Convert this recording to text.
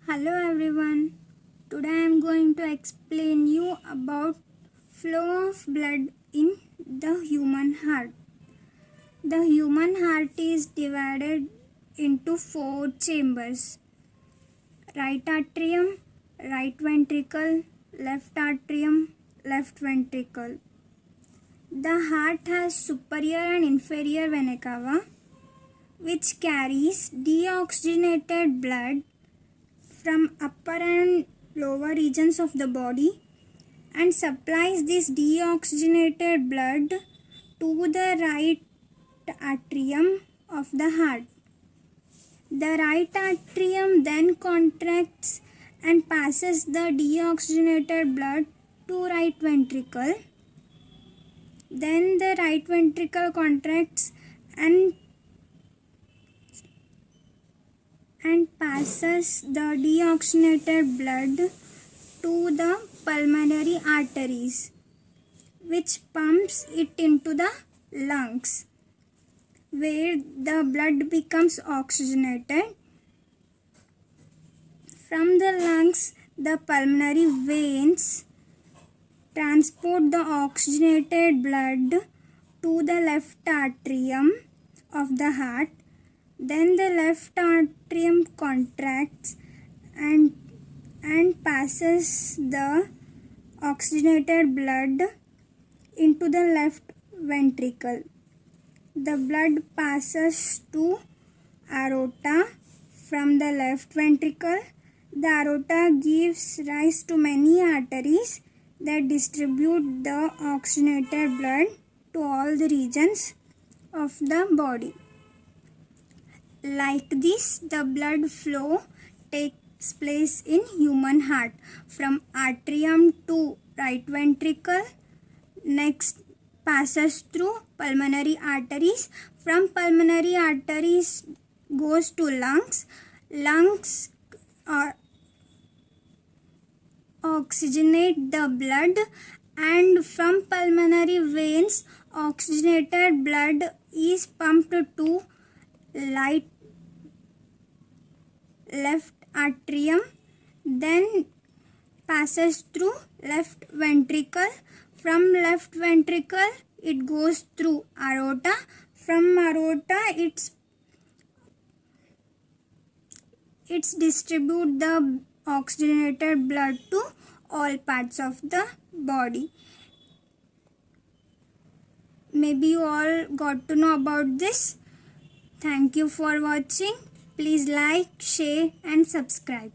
Hello everyone. Today I am going to explain you about flow of blood in the human heart. The human heart is divided into four chambers: right atrium, right ventricle, left atrium, left ventricle. The heart has superior and inferior vena cava, which carries deoxygenated blood from upper and lower regions of the body and supplies this deoxygenated blood to the right atrium of the heart. The right atrium then contracts and passes the deoxygenated blood to right ventricle. Then the right ventricle contracts and passes the deoxygenated blood to the pulmonary arteries, which pumps it into the lungs, where the blood becomes oxygenated. From the lungs, the pulmonary veins transport the oxygenated blood to the left atrium of the heart. Then the left atrium contracts and passes the oxygenated blood into the left ventricle. The blood passes to aorta from the left ventricle. The aorta gives rise to many arteries that distribute the oxygenated blood to all the regions of the body. Like this, the blood flow takes place in human heart from atrium to right ventricle. Next passes through pulmonary arteries. From pulmonary arteries goes to lungs. Lungs oxygenate the blood, and from pulmonary veins oxygenated blood is pumped to left atrium, then passes through left ventricle. From left ventricle it goes through aorta. From aorta it's distribute the oxygenated blood to all parts of the body. Maybe you all got to know about this. Thank you for watching. Please like, share and subscribe.